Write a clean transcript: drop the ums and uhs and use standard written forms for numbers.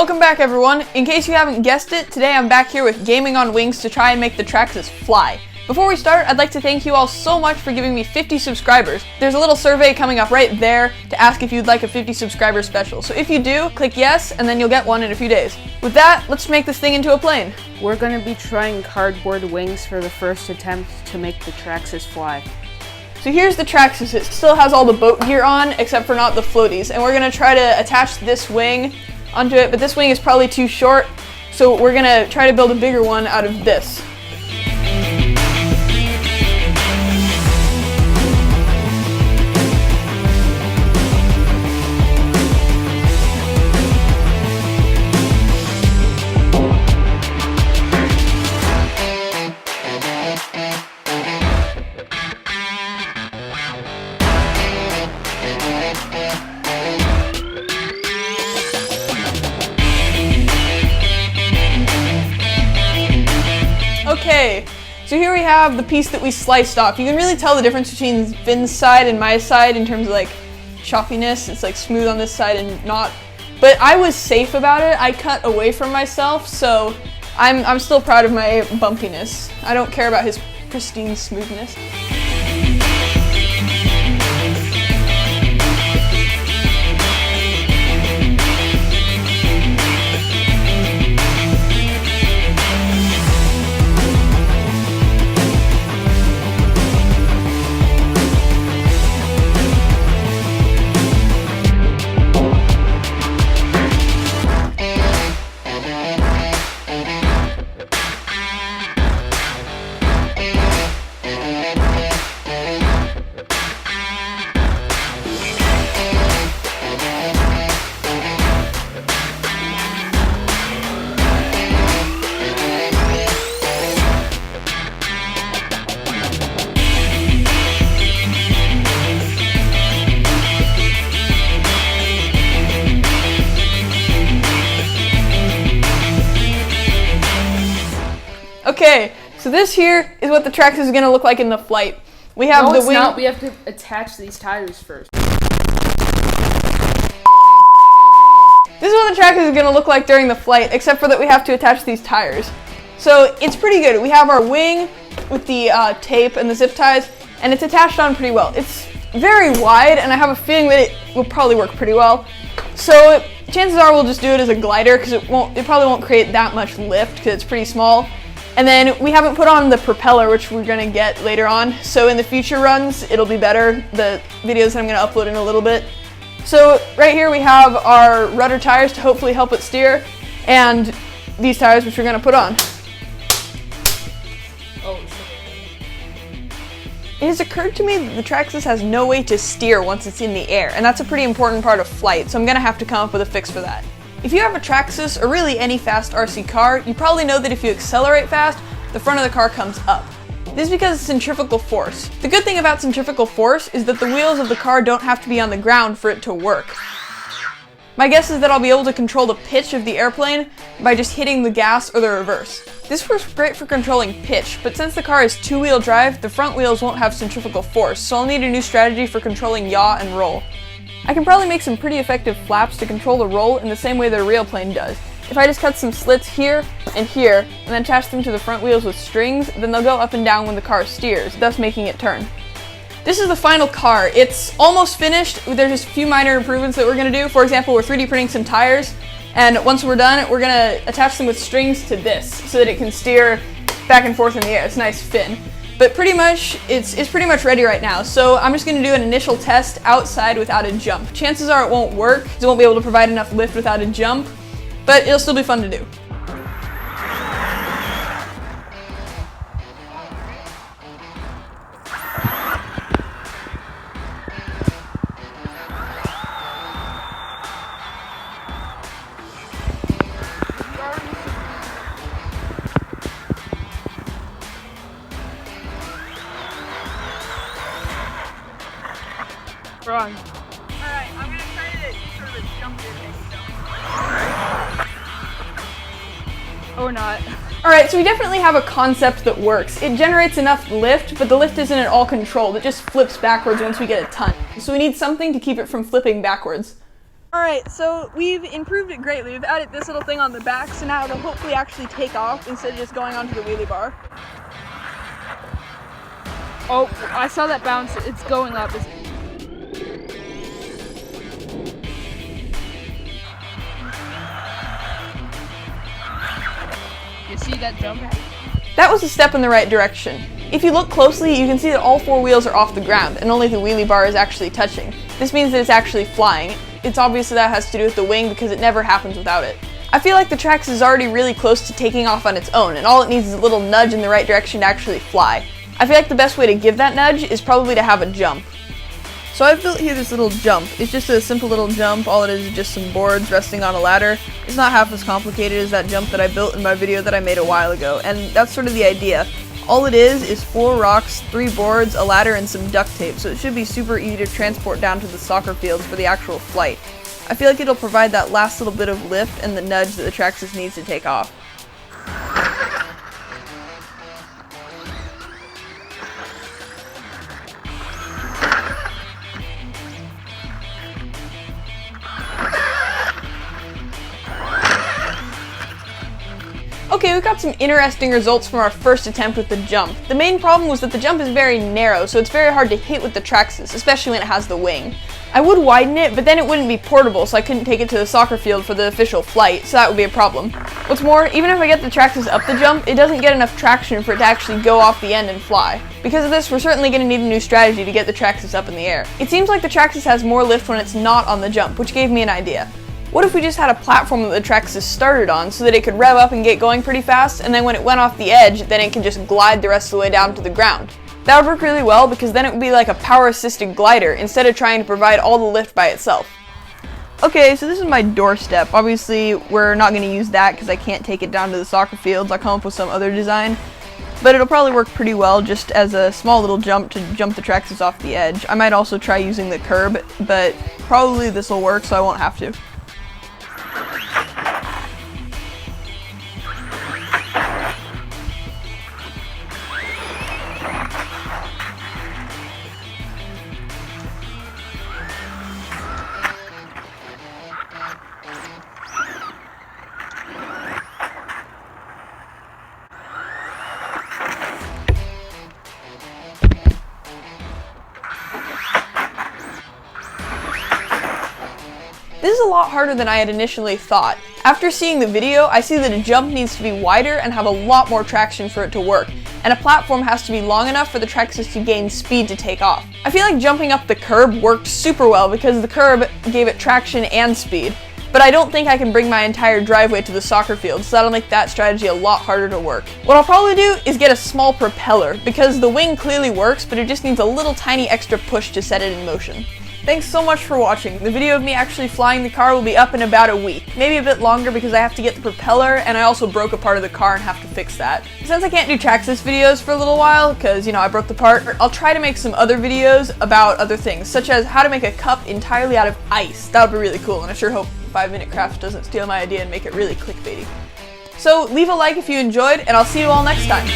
Welcome back, everyone. In case you haven't guessed it, today I'm back here with Gaming on Wings to try and make the Traxxas fly. Before we start, I'd like to thank you all so much for giving me 50 subscribers. There's a little survey coming up right there to ask if you'd like a 50 subscriber special. So if you do, click yes, and then you'll get one in a few days. With that, let's make this thing into a plane. We're going to be trying cardboard wings for the first attempt to make the Traxxas fly. So here's the Traxxas. It still has all the boat gear on, except for not the floaties. And we're going to try to attach this wing onto it, but this wing is probably too short, so we're going to try to build a bigger one out of this. Okay, so here we have the piece that we sliced off. You can really tell the difference between Finn's side and my side in terms of like choppiness. It's like smooth on this side and not. But I was safe about it. I cut away from myself, so I'm still proud of my bumpiness. I don't care about his pristine smoothness. Okay, so this here is what the Traxxas is going to look like in the flight. We have the wing. Not. We have to attach these tires first. This is what the Traxxas is going to look like during the flight, except for that we have to attach these tires. So it's pretty good. We have our wing with the tape and the zip ties, and it's attached on pretty well. It's very wide, and I have a feeling that it will probably work pretty well. So chances are we'll just do it as a glider, because it probably won't create that much lift, because it's pretty small. And then we haven't put on the propeller, which we're going to get later on. So in the future runs, it'll be better, the videos that I'm going to upload in a little bit. So right here we have our rudder tires to hopefully help it steer, and these tires which we're going to put on. It has occurred to me that the Traxxas has no way to steer once it's in the air, and that's a pretty important part of flight, so I'm going to have to come up with a fix for that. If you have a Traxxas, or really any fast RC car, you probably know that if you accelerate fast, the front of the car comes up. This is because of centrifugal force. The good thing about centrifugal force is that the wheels of the car don't have to be on the ground for it to work. My guess is that I'll be able to control the pitch of the airplane by just hitting the gas or the reverse. This works great for controlling pitch, but since the car is two-wheel drive, the front wheels won't have centrifugal force, so I'll need a new strategy for controlling yaw and roll. I can probably make some pretty effective flaps to control the roll in the same way that a real plane does. If I just cut some slits here, and then attach them to the front wheels with strings, then they'll go up and down when the car steers, thus making it turn. This is the final car. It's almost finished. There's just a few minor improvements that we're going to do. For example, we're 3D printing some tires, and once we're done, we're going to attach them with strings to this so that it can steer back and forth in the air. It's a nice fin. But pretty much, it's pretty much ready right now. So I'm just going to do an initial test outside without a jump. Chances are it won't work, because it won't be able to provide enough lift without a jump, but it'll still be fun to do. Wrong. Alright, I'm going to try to sort of jump in and Or not. Alright, so we definitely have a concept that works. It generates enough lift, but the lift isn't at all controlled. It just flips backwards once we get a ton. So we need something to keep it from flipping backwards. Alright, so we've improved it greatly. We've added this little thing on the back, so now it'll hopefully actually take off instead of just going onto the wheelie bar. Oh, I saw that bounce. It's going up. You see that jump? That was a step in the right direction. If you look closely, you can see that all four wheels are off the ground, and only the wheelie bar is actually touching. This means that it's actually flying. It's obviously that has to do with the wing because it never happens without it. I feel like the Traxxas is already really close to taking off on its own, and all it needs is a little nudge in the right direction to actually fly. I feel like the best way to give that nudge is probably to have a jump. So I've built here this little jump. It's just a simple little jump. All it is just some boards resting on a ladder. It's not half as complicated as that jump that I built in my video that I made a while ago, and that's sort of the idea. All it is 4 rocks, 3 boards, a ladder, and some duct tape, so it should be super easy to transport down to the soccer fields for the actual flight. I feel like it'll provide that last little bit of lift and the nudge that the Traxxas needs to take off. Okay, we got some interesting results from our first attempt with the jump. The main problem was that the jump is very narrow, so it's very hard to hit with the Traxxas, especially when it has the wing. I would widen it, but then it wouldn't be portable, so I couldn't take it to the soccer field for the official flight, so that would be a problem. What's more, even if I get the Traxxas up the jump, it doesn't get enough traction for it to actually go off the end and fly. Because of this, we're certainly going to need a new strategy to get the Traxxas up in the air. It seems like the Traxxas has more lift when it's not on the jump, which gave me an idea. What if we just had a platform that the Traxxas started on so that it could rev up and get going pretty fast, and then when it went off the edge, then it could just glide the rest of the way down to the ground? That would work really well because then it would be like a power-assisted glider instead of trying to provide all the lift by itself. Okay, so this is my doorstep. Obviously, we're not going to use that because I can't take it down to the soccer fields. I'll come up with some other design. But it'll probably work pretty well just as a small little jump to jump the Traxxas off the edge. I might also try using the curb, but probably this will work so I won't have to. This is a lot harder than I had initially thought. After seeing the video, I see that a jump needs to be wider and have a lot more traction for it to work, and a platform has to be long enough for the Traxxas to gain speed to take off. I feel like jumping up the curb worked super well because the curb gave it traction and speed, but I don't think I can bring my entire driveway to the soccer field, so that'll make that strategy a lot harder to work. What I'll probably do is get a small propeller, because the wing clearly works, but it just needs a little tiny extra push to set it in motion. Thanks so much for watching. The video of me actually flying the car will be up in about a week. Maybe a bit longer because I have to get the propeller, and I also broke a part of the car and have to fix that. Since I can't do Traxxas videos for a little while, because, I broke the part, I'll try to make some other videos about other things, such as how to make a cup entirely out of ice. That would be really cool, and I sure hope 5 Minute Crafts doesn't steal my idea and make it really clickbaity. So leave a like if you enjoyed, and I'll see you all next time.